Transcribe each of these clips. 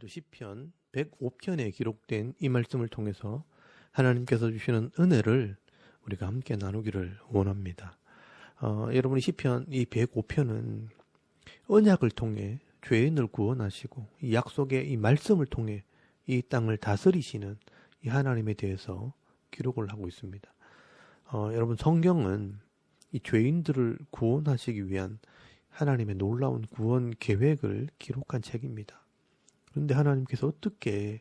오늘도 시편 105편에 기록된 이 말씀을 통해서 하나님께서 주시는 은혜를 우리가 함께 나누기를 원합니다. 여러분이 시편 이 105편은 언약을 통해 죄인을 구원하시고 이 약속의 이 말씀을 통해 이 땅을 다스리시는 이 하나님에 대해서 기록을 하고 있습니다. 여러분, 성경은 이 죄인들을 구원하시기 위한 하나님의 놀라운 구원 계획을 기록한 책입니다. 그런데 하나님께서 어떻게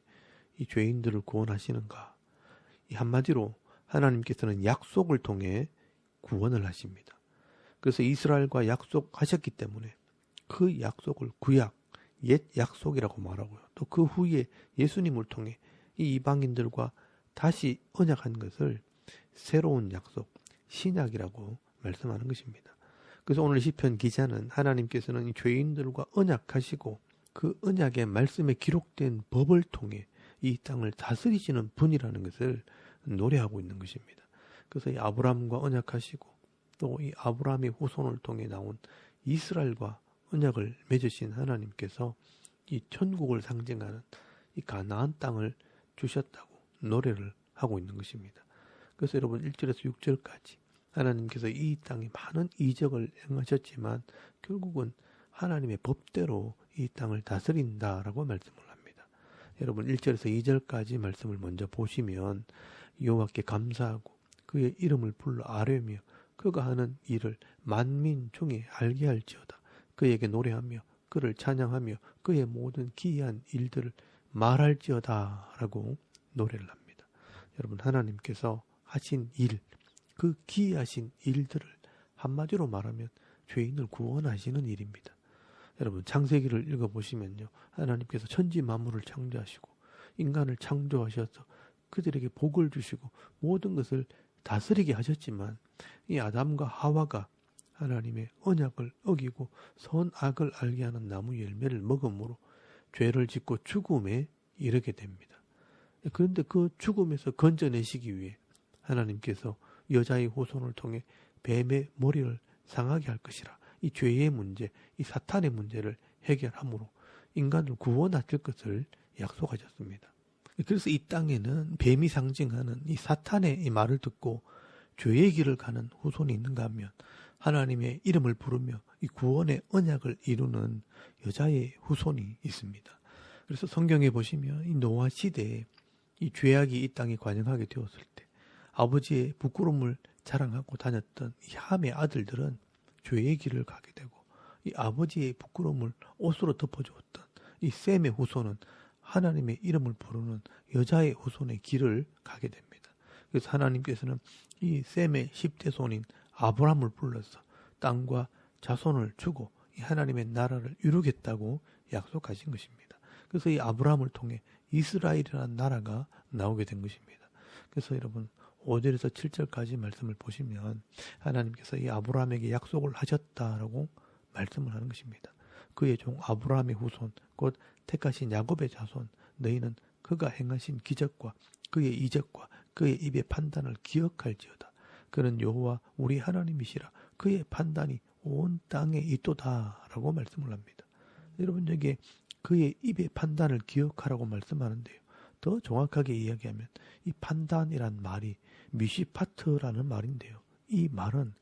이 죄인들을 구원하시는가? 이 한마디로 하나님께서는 약속을 통해 구원을 하십니다. 그래서 이스라엘과 약속하셨기 때문에 그 약속을 구약, 옛 약속이라고 말하고요. 또 그 후에 예수님을 통해 이 이방인들과 다시 언약한 것을 새로운 약속, 신약이라고 말씀하는 것입니다. 그래서 오늘 시편 기자는 하나님께서는 이 죄인들과 언약하시고 그 언약의 말씀에 기록된 법을 통해 이 땅을 다스리시는 분이라는 것을 노래하고 있는 것입니다. 그래서 이 아브라함과 언약하시고 또 이 아브라함의 후손을 통해 나온 이스라엘과 언약을 맺으신 하나님께서 이 천국을 상징하는 이 가나안 땅을 주셨다고 노래를 하고 있는 것입니다. 그래서 여러분 1절에서 6절까지 하나님께서 이 땅에 많은 이적을 행하셨지만 결국은 하나님의 법대로 이 땅을 다스린다라고 말씀을 합니다. 여러분 1절에서 2절까지 말씀을 먼저 보시면 여호와께 감사하고 그의 이름을 불러 아뢰며 그가 하는 일을 만민 중에 알게 할지어다. 그에게 노래하며 그를 찬양하며 그의 모든 기이한 일들을 말할지어다 라고 노래를 합니다. 여러분, 하나님께서 하신 일, 그 기이하신 일들을 한마디로 말하면 죄인을 구원하시는 일입니다. 여러분, 창세기를 읽어보시면요, 하나님께서 천지 만물을 창조하시고 인간을 창조하셔서 그들에게 복을 주시고 모든 것을 다스리게 하셨지만 이 아담과 하와가 하나님의 언약을 어기고 선악을 알게 하는 나무 열매를 먹음으로 죄를 짓고 죽음에 이르게 됩니다. 그런데 그 죽음에서 건져내시기 위해 하나님께서 여자의 후손을 통해 뱀의 머리를 상하게 할 것이라, 이 죄의 문제, 이 사탄의 문제를 해결함으로 인간을 구원하실 것을 약속하셨습니다. 그래서 이 땅에는 뱀이 상징하는 이 사탄의 이 말을 듣고 죄의 길을 가는 후손이 있는가 하면 하나님의 이름을 부르며 이 구원의 언약을 이루는 여자의 후손이 있습니다. 그래서 성경에 보시면 이 노아 시대에 이 죄악이 이 땅에 관영하게 되었을 때 아버지의 부끄러움을 자랑하고 다녔던 이 함의 아들들은 죄의 길을 가게 되고 이 아버지의 부끄러움을 옷으로 덮어주었던 이 셈의 후손은 하나님의 이름을 부르는 여자의 후손의 길을 가게 됩니다. 그래서 하나님께서는 이 셈의 10대 손인 아브라함을 불러서 땅과 자손을 주고 이 하나님의 나라를 이루겠다고 약속하신 것입니다. 그래서 이 아브라함을 통해 이스라엘이라는 나라가 나오게 된 것입니다. 그래서 여러분 5절에서 7절까지 말씀을 보시면 하나님께서 이 아브라함에게 약속을 하셨다라고 말씀을 하는 것입니다. 그의 종 아브라함의 후손 곧 택하신 야곱의 자손 너희는 그가 행하신 기적과 그의 이적과 그의 입의 판단을 기억할지어다. 그는 여호와 우리 하나님이시라. 그의 판단이 온 땅에 있도다 라고 말씀을 합니다. 여러분, 여기에 그의 입의 판단을 기억하라고 말씀하는데요, 더 정확하게 이야기하면 이 판단이란 말이 미시파트라는 말인데요, 이 말은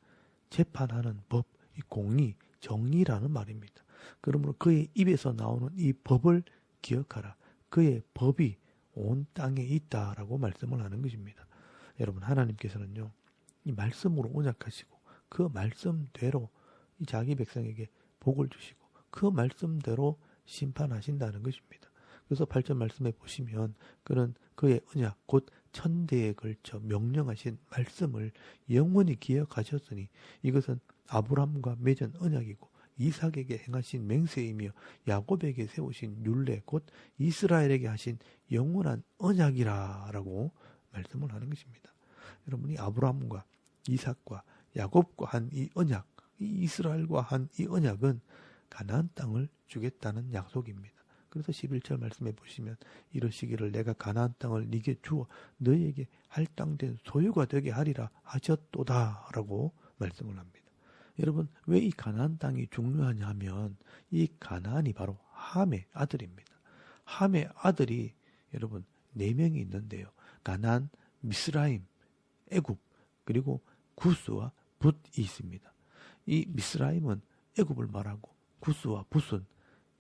재판하는 법, 이 공의, 정의라는 말입니다. 그러므로 그의 입에서 나오는 이 법을 기억하라. 그의 법이 온 땅에 있다라고 말씀을 하는 것입니다. 여러분, 하나님께서는요, 이 말씀으로 언약하시고 그 말씀대로 이 자기 백성에게 복을 주시고 그 말씀대로 심판하신다는 것입니다. 그래서 8절 말씀에 보시면 그는 그의 언약 곧 천대에 걸쳐 명령하신 말씀을 영원히 기억하셨으니 이것은 아브라함과 맺은 언약이고 이삭에게 행하신 맹세이며 야곱에게 세우신 율례 곧 이스라엘에게 하신 영원한 언약이라 라고 말씀을 하는 것입니다. 여러분이 아브라함과 이삭과 야곱과 한 이 언약, 이 이스라엘과 한 이 언약은 가나안 땅을 주겠다는 약속입니다. 그래서 11절 말씀해 보시면 이러시기를 내가 가나안 땅을 네게 주어 너희에게 할당된 소유가 되게 하리라 하셨도다 라고 말씀을 합니다. 여러분, 왜 이 가나안 땅이 중요하냐 하면 이 가나안이 바로 함의 아들입니다. 함의 아들이 여러분 4명이 있는데요. 가나안, 미스라임, 애굽, 그리고 구스와 붓이 있습니다. 이 미스라임은 애굽을 말하고 구스와 붓은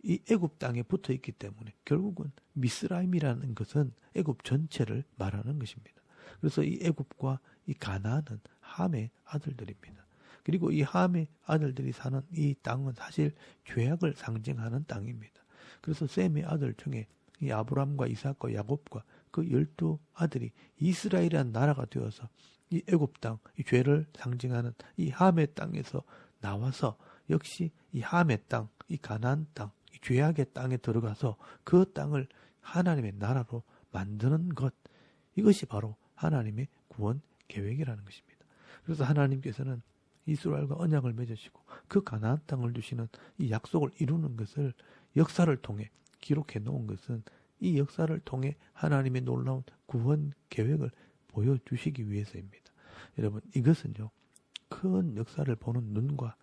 이 애굽 땅에 붙어 있기 때문에 결국은 미스라임이라는 것은 애굽 전체를 말하는 것입니다. 그래서 이 애굽과 이 가나안은 함의 아들들입니다. 그리고 이 함의 아들들이 사는 이 땅은 사실 죄악을 상징하는 땅입니다. 그래서 셈의 아들 중에 이 아브람과 이삭과 야곱과 그 12 아들이 이스라엘이라는 나라가 되어서 이 애굽 땅, 이 죄를 상징하는 이 함의 땅에서 나와서 역시 이 함의 땅, 이 가나안 땅, 이 죄악의 땅에 들어가서 그 땅을 하나님의 나라로 만드는 것, 이것이 바로 하나님의 구원 계획이라는 것입니다. 그래서 하나님께서는 이스라엘과 언약을 맺으시고 그 가나안 땅을 주시는 이 약속을 이루는 것을 역사를 통해 기록해 놓은 것은 이 역사를 통해 하나님의 놀라운 구원 계획을 보여주시기 위해서입니다. 여러분, 이것은요, 큰 역사를 보는 눈과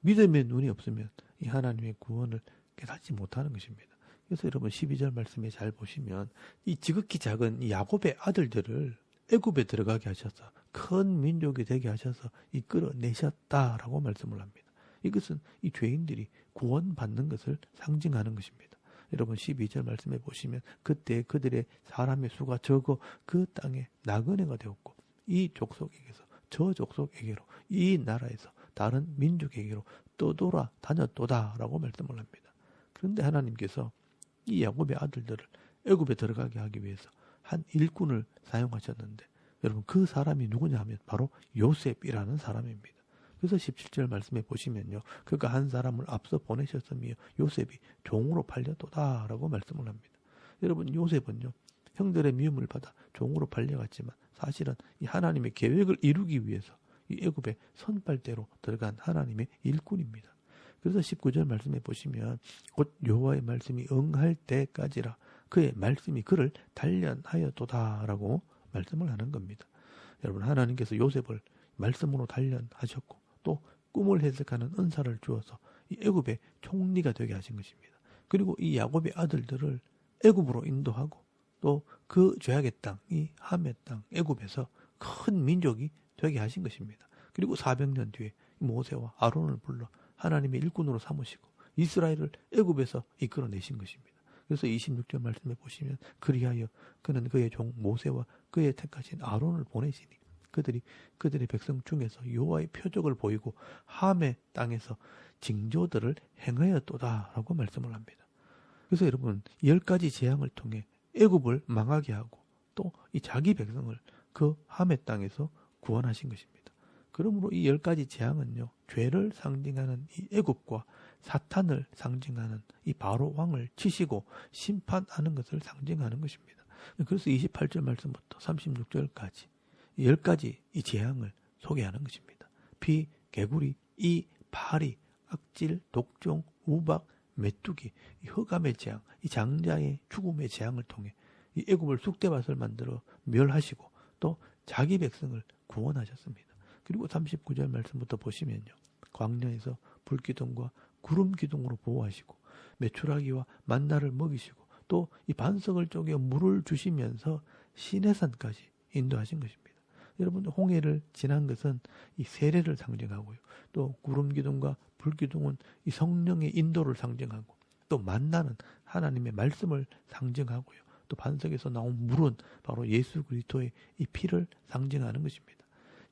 믿음의 눈이 없으면 이 하나님의 구원을 깨닫지 못하는 것입니다. 그래서 여러분 12절 말씀에 잘 보시면 이 지극히 작은 이 야곱의 아들들을 애굽에 들어가게 하셔서 큰 민족이 되게 하셔서 이끌어내셨다라고 말씀을 합니다. 이것은 이 죄인들이 구원받는 것을 상징하는 것입니다. 여러분 12절 말씀에 보시면 그때 그들의 사람의 수가 적어 그 땅에 나그네가 되었고 이 족속에게서 저 족속에게로 이 나라에서 다른 민족에게로 떠돌아 다녔도다라고 말씀을 합니다. 그런데 하나님께서 이 야곱의 아들들을 애굽에 들어가게 하기 위해서 한 일꾼을 사용하셨는데 여러분 그 사람이 누구냐 하면 바로 요셉이라는 사람입니다. 그래서 17절 말씀에 보시면요. 그가 한 사람을 앞서 보내셨으며 요셉이 종으로 팔렸도다라고 말씀을 합니다. 여러분 요셉은요. 형들의 미움을 받아 종으로 팔려갔지만 사실은 이 하나님의 계획을 이루기 위해서 이 애굽의 선발대로 들어간 하나님의 일꾼입니다. 그래서 19절 말씀에 보시면 곧 여호와의 말씀이 응할 때까지라 그의 말씀이 그를 단련하였도다라고 말씀을 하는 겁니다. 여러분 하나님께서 요셉을 말씀으로 단련하셨고 또 꿈을 해석하는 은사를 주어서 이 애굽의 총리가 되게 하신 것입니다. 그리고 이 야곱의 아들들을 애굽으로 인도하고 또 그 죄악의 땅, 이 함의 땅, 애굽에서 큰 민족이 되게 하신 것입니다. 그리고 400년 뒤에 모세와 아론을 불러 하나님의 일꾼으로 삼으시고 이스라엘을 애굽에서 이끌어내신 것입니다. 그래서 26절 말씀에 보시면 그리하여 그는 그의 종 모세와 그의 택하신 아론을 보내시니 그들의 백성 중에서 여호와의 표적을 보이고 함의 땅에서 징조들을 행하였도다라고 말씀을 합니다. 그래서 여러분 10가지 재앙을 통해 애굽을 망하게 하고 또 이 자기 백성을 그 함의 땅에서 구원하신 것입니다. 그러므로 이 10가지 재앙은요. 죄를 상징하는 이 애굽과 사탄을 상징하는 이 바로 왕을 치시고 심판하는 것을 상징하는 것입니다. 그래서 28절 말씀부터 36절까지 10가지 이 재앙을 소개하는 것입니다. 피, 개구리, 이, 파리, 악질, 독종, 우박, 메뚜기, 이 흑암의 재앙, 이 장자의 죽음의 재앙을 통해 이 애굽을 쑥대밭을 만들어 멸하시고 또 자기 백성을 구원하셨습니다. 그리고 39절 말씀부터 보시면요. 광야에서 불기둥과 구름기둥으로 보호하시고 메추라기와 만나를 먹이시고 또 이 반석을 쪼개 물을 주시면서 시내산까지 인도하신 것입니다. 여러분 홍해를 지난 것은 이 세례를 상징하고요. 또 구름기둥과 불기둥은 이 성령의 인도를 상징하고 또 만나는 하나님의 말씀을 상징하고요. 또 반석에서 나온 물은 바로 예수 그리스도의 이 피를 상징하는 것입니다.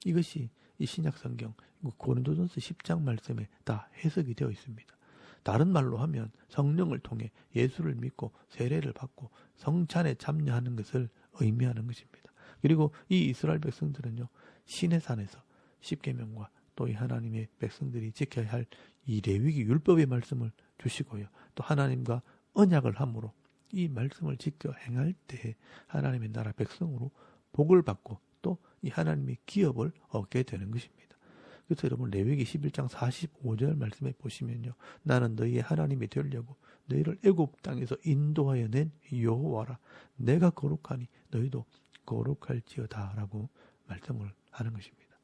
이것이 이 신약성경 고린도전서 10장 말씀에 다 해석이 되어 있습니다. 다른 말로 하면 성령을 통해 예수를 믿고 세례를 받고 성찬에 참여하는 것을 의미하는 것입니다. 그리고 이 이스라엘 백성들은요. 시내산에서 십계명과 또 이 하나님의 백성들이 지켜야 할 이 레위기 율법의 말씀을 주시고요. 또 하나님과 언약을 함으로 이 말씀을 지켜 행할 때 하나님의 나라 백성으로 복을 받고 또 이 하나님의 기업을 얻게 되는 것입니다. 그래서 여러분 레위기 11장 45절 말씀에 보시면요. 나는 너희의 하나님이 되려고 너희를 애굽 땅에서 인도하여 낸 여호와라. 내가 거룩하니 너희도 거룩할지어다 라고 말씀을 하는 것입니다.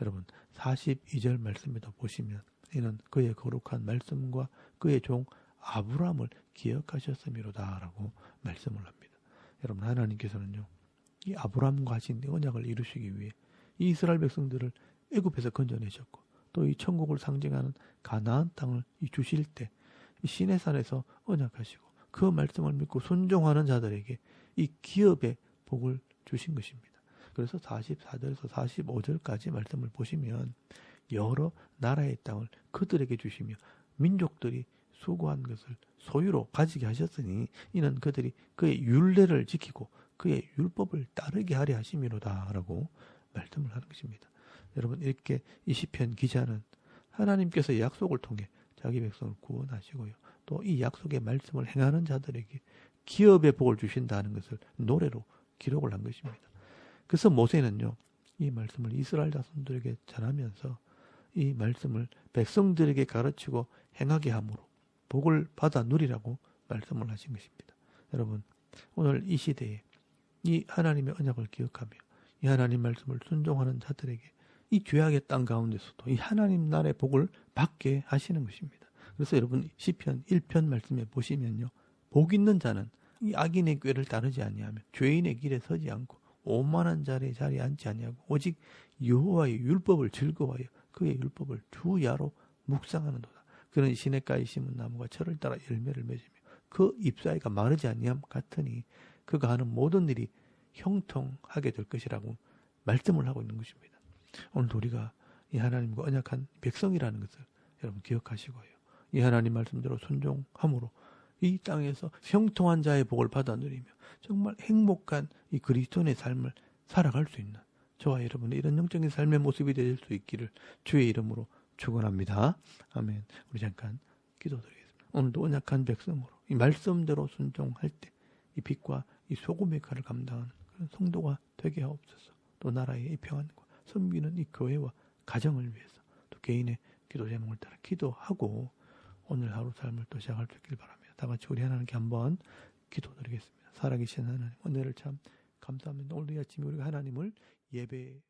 여러분 42절 말씀에도 보시면 이는 그의 거룩한 말씀과 그의 종 아브라함을 기억하셨음이로다라고 말씀을 합니다. 여러분, 하나님께서는요, 이 아브라함과 하신 언약을 이루시기 위해 이 이스라엘 백성들을 애굽에서 건져내셨고, 또 이 천국을 상징하는 가나안 땅을 주실 때 이 시내산에서 언약하시고 그 말씀을 믿고 순종하는 자들에게 이 기업의 복을 주신 것입니다. 그래서 44절에서 45절까지 말씀을 보시면 여러 나라의 땅을 그들에게 주시며 민족들이 수고한 것을 소유로 가지게 하셨으니 이는 그들이 그의 율례를 지키고 그의 율법을 따르게 하려 하심이로다라고 말씀을 하는 것입니다. 여러분, 이렇게 이 시편 기자는 하나님께서 약속을 통해 자기 백성을 구원하시고요, 또 이 약속의 말씀을 행하는 자들에게 기업의 복을 주신다는 것을 노래로 기록을 한 것입니다. 그래서 모세는요, 이 말씀을 이스라엘 자손들에게 전하면서 이 말씀을 백성들에게 가르치고 행하게 함으로 복을 받아 누리라고 말씀을 하신 것입니다. 여러분, 오늘 이 시대에 이 하나님의 언약을 기억하며 이 하나님 말씀을 순종하는 자들에게 이 죄악의 땅 가운데서도 이 하나님 나라의 복을 받게 하시는 것입니다. 그래서 여러분, 시편 1편 말씀에 보시면요, 복 있는 자는 이 악인의 꾀를 따르지 아니하며 죄인의 길에 서지 않고 오만한 자리에 앉지 아니하고 오직 여호와의 율법을 즐거워하여 그의 율법을 주야로 묵상하는도다. 그는 시냇가에 심은 나무가 철을 따라 열매를 맺으며 그 잎사귀가 마르지 아니함 같으니 그가 하는 모든 일이 형통하게 될 것이라고 말씀을 하고 있는 것입니다. 오늘도 우리가 이 하나님과 언약한 백성이라는 것을 여러분 기억하시고요, 이 하나님 말씀대로 순종함으로 이 땅에서 형통한 자의 복을 받아 누리며 정말 행복한 이 그리스도인의 삶을 살아갈 수 있는 저와 여러분의 이런 영적인 삶의 모습이 될 수 있기를 주의 이름으로 축원합니다. 아멘. 우리 잠깐 기도드리겠습니다. 오늘도 언약한 백성으로 이 말씀대로 순종할 때 이 빛과 이 소금의 역할을 감당하는 그런 성도가 되게 하옵소서. 또 나라의 이 평안과 섬기는 이 교회와 가정을 위해서 또 개인의 기도 제목을 따라 기도하고 오늘 하루 삶을 또 시작할 수 있길 바랍니다. 다 같이 우리 하나님께 한번 기도드리겠습니다. 살아계신 하나님, 은혜를 참 감사합니다. 오늘도 이 아침에 우리가 하나님을 예배